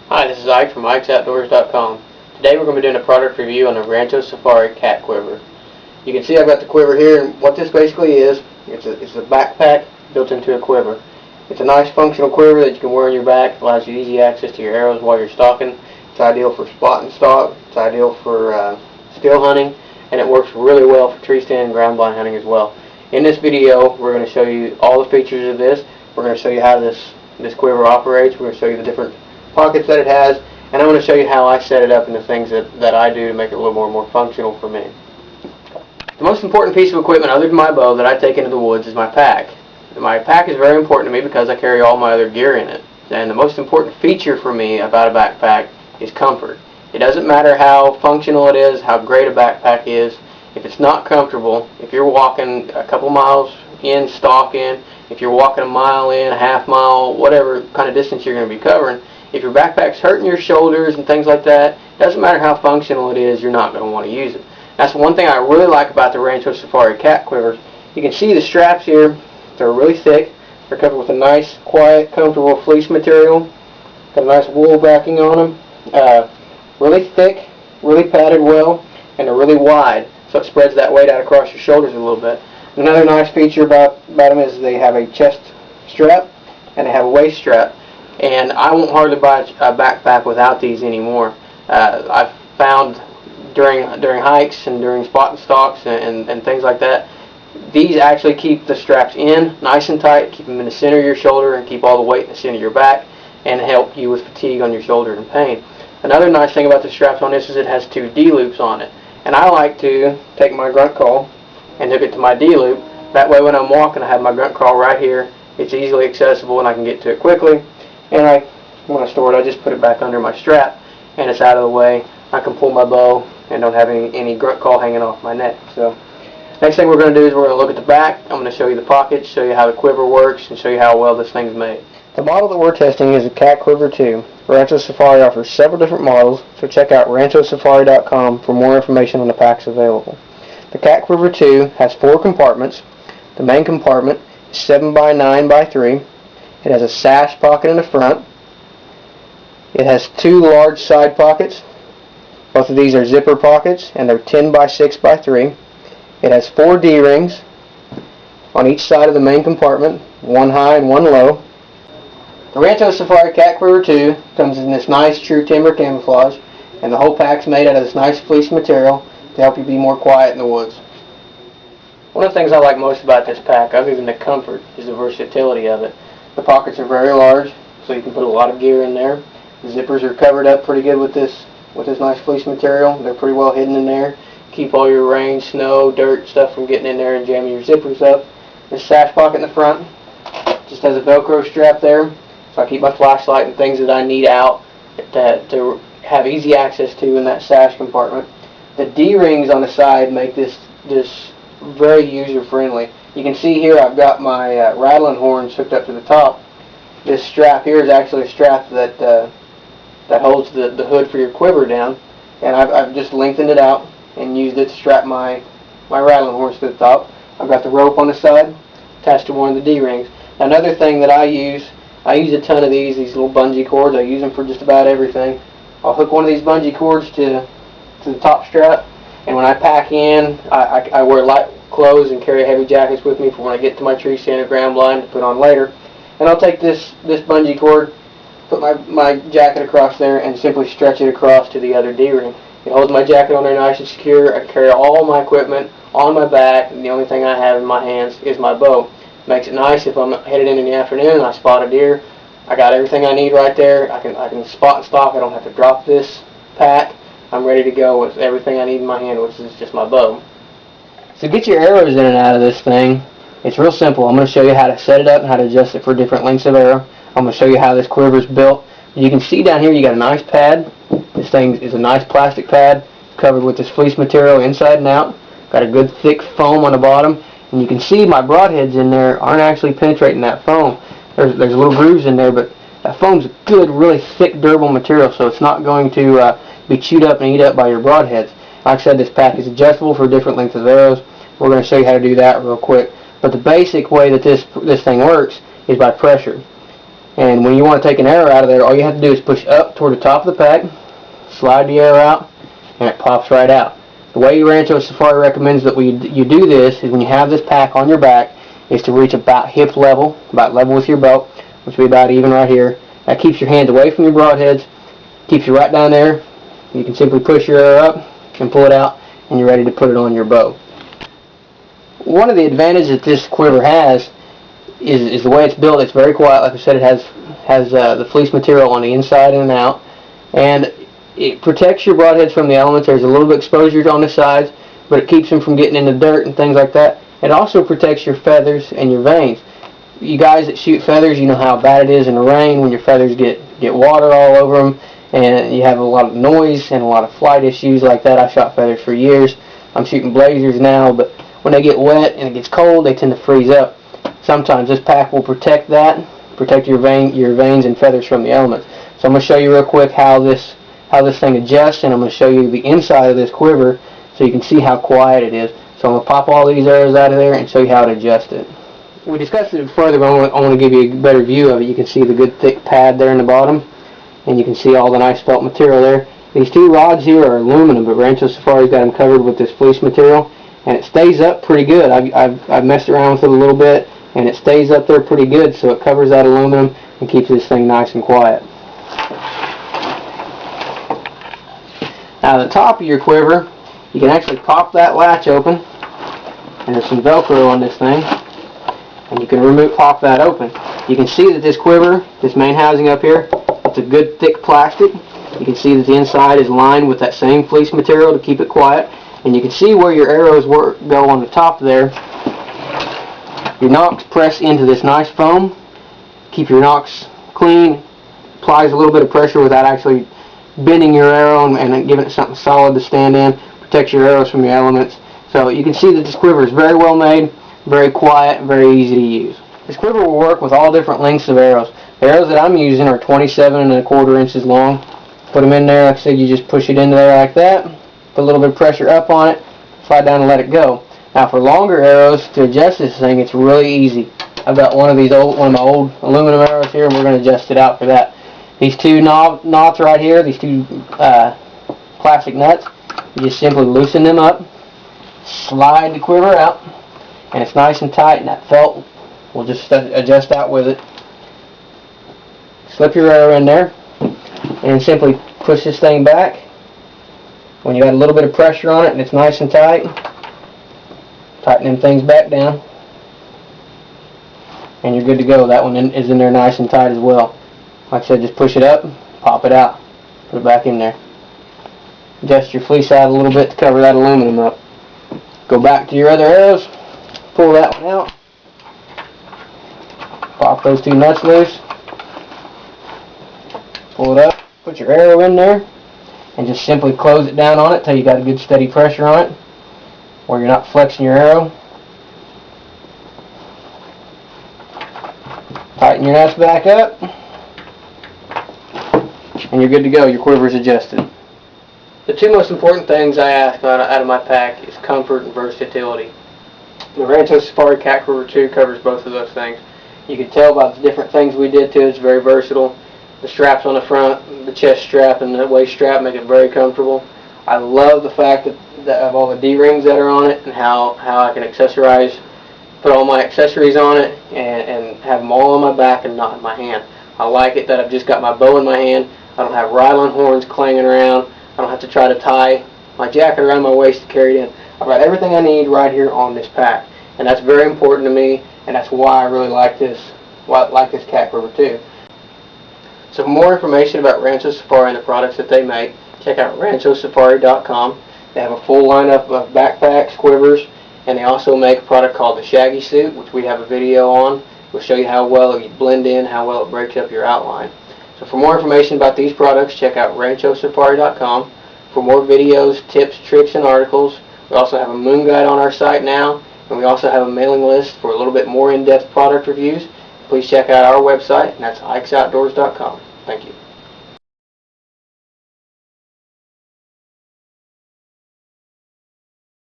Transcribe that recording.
Hi, this is Ike from IkesOutdoors.com. Today we're going to be doing a product review on the Rancho Safari cat quiver. You can see I've got the quiver here, and what this basically is, it's a backpack built into a quiver. It's a nice functional quiver that you can wear on your back. It allows you easy access to your arrows while you're stalking. It's ideal for spot and stalk. It's ideal for still hunting, and it works really well for tree stand and ground blind hunting as well. In this video, we're going to show you all the features of this. We're going to show you how this quiver operates. We're going to show you the different pockets that it has, and I'm going to show you how I set it up and the things that I do to make it a little more functional for me. The most important piece of equipment other than my bow that I take into the woods is my pack. My pack is very important to me because I carry all my other gear in it. And the most important feature for me about a backpack is comfort. It doesn't matter how functional it is, how great a backpack is. If it's not comfortable, if you're walking a couple miles in, stalking, if you're walking a mile in, a half mile, whatever kind of distance you're going to be covering, if your backpack's hurting your shoulders and things like that, it doesn't matter how functional it is, you're not going to want to use it. That's one thing I really like about the Rancho Safari cat quivers. You can see the straps here. They're really thick. They're covered with a nice, quiet, comfortable fleece material. Got a nice wool backing on them. Really thick, really padded well, and they're really wide, so it spreads that weight out across your shoulders a little bit. Another nice feature about them is they have a chest strap and they have a waist strap. And I won't hardly buy a backpack without these anymore. I've found during hikes and during spot and stalks and things like that, these actually keep the straps in nice and tight, keep them in the center of your shoulder, and keep all the weight in the center of your back, and help you with fatigue on your shoulder and pain. Another nice thing about the straps on this is it has two D-loops on it. And I like to take my grunt call and hook it to my D-loop. That way when I'm walking, I have my grunt call right here. It's easily accessible and I can get to it quickly. And when I store it, I just put it back under my strap, and it's out of the way. I can pull my bow and don't have any grunt call hanging off my neck. So, next thing we're going to do is we're going to look at the back. I'm going to show you the pockets, show you how the quiver works, and show you how well this thing's made. The model that we're testing is a Catquiver II. Rancho Safari offers several different models, so check out ranchosafari.com for more information on the packs available. The Catquiver II has 4 compartments. The main compartment is 7 by 9 by 3. It has a sash pocket in the front. It has 2 large side pockets. Both of these are zipper pockets, and they're 10 by 6 by 3. It has 4 D-rings on each side of the main compartment, one high and one low. The Rancho Safari Catquiver II comes in this nice true timber camouflage, and the whole pack's made out of this nice fleece material to help you be more quiet in the woods. One of the things I like most about this pack, other than the comfort, is the versatility of it. The pockets are very large, so you can put a lot of gear in there. The zippers are covered up pretty good with this nice fleece material. They're pretty well hidden in there. Keep all your rain, snow, dirt, stuff from getting in there and jamming your zippers up. This sash pocket in the front just has a Velcro strap there, so I keep my flashlight and things that I need out to have easy access to in that sash compartment. The D-rings on the side make this very user-friendly. You can see here I've got my rattling horns hooked up to the top. This strap here is actually a strap that holds the hood for your quiver down, and I've just lengthened it out and used it to strap my rattling horns to the top. I've got the rope on the side attached to one of the D-rings. Another thing that I use a ton of these little bungee cords. I use them for just about everything. I'll hook one of these bungee cords to the top strap, and when I pack in, I wear light clothes and carry heavy jackets with me for when I get to my tree stand or ground blind to put on later. And I'll take this bungee cord, put my jacket across there, and simply stretch it across to the other D-ring. It holds my jacket on there nice and secure. I carry all my equipment on my back, and the only thing I have in my hands is my bow. Makes it nice if I'm headed in the afternoon and I spot a deer. I got everything I need right there. I can spot and stalk. I don't have to drop this pack. I'm ready to go with everything I need in my hand, which is just my bow. So get your arrows in and out of this thing. It's real simple. I'm going to show you how to set it up and how to adjust it for different lengths of arrow. I'm going to show you how this quiver is built. You can see down here you got a nice pad. This thing is a nice plastic pad covered with this fleece material inside and out. Got a good thick foam on the bottom. And you can see my broadheads in there aren't actually penetrating that foam. There's little grooves in there, but that foam's a good, really thick, durable material, so it's not going to be chewed up and eat up by your broadheads. Like I said, this pack is adjustable for different lengths of arrows. We're going to show you how to do that real quick. But the basic way that this thing works is by pressure. And when you want to take an arrow out of there, all you have to do is push up toward the top of the pack, slide the arrow out, and it pops right out. The way Rancho Safari recommends that you do this is when you have this pack on your back is to reach about hip level, about level with your belt, which will be about even right here. That keeps your hands away from your broadheads, keeps you right down there. You can simply push your arrow up and pull it out, and you're ready to put it on your bow. One of the advantages that this quiver has is the way it's built. It's very quiet. Like I said, it has the fleece material on the inside and out, and it protects your broadheads from the elements. There's a little bit of exposure on the sides, but it keeps them from getting in the dirt and things like that. It also protects your feathers and your vanes. You guys that shoot feathers, you know how bad it is in the rain when your feathers get water all over them, and you have a lot of noise and a lot of flight issues like that. I shot feathers for years. I'm shooting blazers now, but when they get wet and it gets cold, they tend to freeze up. Sometimes this pack will protect that, protect your vanes and feathers from the elements. So I'm going to show you real quick how this thing adjusts, and I'm going to show you the inside of this quiver so you can see how quiet it is. So I'm going to pop all these arrows out of there and show you how to adjust it. We discussed it further, but I want to give you a better view of it. You can see the good thick pad there in the bottom, and you can see all the nice felt material there. These two rods here are aluminum, but Rancho Safari's got them covered with this fleece material, and it stays up pretty good. I've messed around with it a little bit, and it stays up there pretty good, so it covers that aluminum and keeps this thing nice and quiet. Now the top of your quiver, you can actually pop that latch open, and there's some Velcro on this thing, and you can pop that open. You can see that this quiver, this main housing up here, it's a good thick plastic. You can see that the inside is lined with that same fleece material to keep it quiet, and you can see where your arrows go on the top there. Your nocks press into this nice foam, keep your nocks clean, applies a little bit of pressure without actually bending your arrow and giving it something solid to stand in, protects your arrows from the elements. So you can see that this quiver is very well made, very quiet, very easy to use. This quiver will work with all different lengths of arrows. The arrows that I'm using are 27¼ inches long. Put them in there, like I said, you just push it into there like that, put a little bit of pressure up on it, slide down and let it go. Now for longer arrows, to adjust this thing, it's really easy. I've got one of my old aluminum arrows here, and we're going to adjust it out for that. These two knots right here, these two plastic nuts, you just simply loosen them up, slide the quiver out, and it's nice and tight, and that felt will just adjust out with it. Slip your arrow in there, and simply push this thing back. When you got a little bit of pressure on it and it's nice and tight, tighten them things back down, and you're good to go. That one is in there nice and tight as well. Like I said, just push it up, pop it out, put it back in there. Adjust your fleece out a little bit to cover that aluminum up. Go back to your other arrows, pull that one out, pop those two nuts loose, pull it up, put your arrow in there, and just simply close it down on it until you got a good steady pressure on it, where you're not flexing your arrow. Tighten your nuts back up, and you're good to go. Your quiver is adjusted. The two most important things I ask out of my pack is comfort and versatility. The Rancho Safari Catquiver II covers both of those things. You can tell by the different things we did to it. It's very versatile. The straps on the front, the chest strap and the waist strap make it very comfortable. I love the fact that of all the D-rings that are on it, and how I can accessorize, put all my accessories on it and have them all on my back and not in my hand. I like it that I've just got my bow in my hand. I don't have ride-on horns clanging around. I don't have to try to tie my jacket around my waist to carry it in. I've got everything I need right here on this pack, and that's very important to me, and that's why I really like this Catquiver II. So for more information about Rancho Safari and the products that they make, check out ranchosafari.com. They have a full lineup of backpacks, quivers, and they also make a product called the Shaggy Suit, which we have a video on. We'll show you how well it blends in, how well it breaks up your outline. So for more information about these products, check out ranchosafari.com. For more videos, tips, tricks, and articles, we also have a moon guide on our site now, and we also have a mailing list for a little bit more in-depth product reviews. Please check out our website, and that's ikesoutdoors.com. Thank you.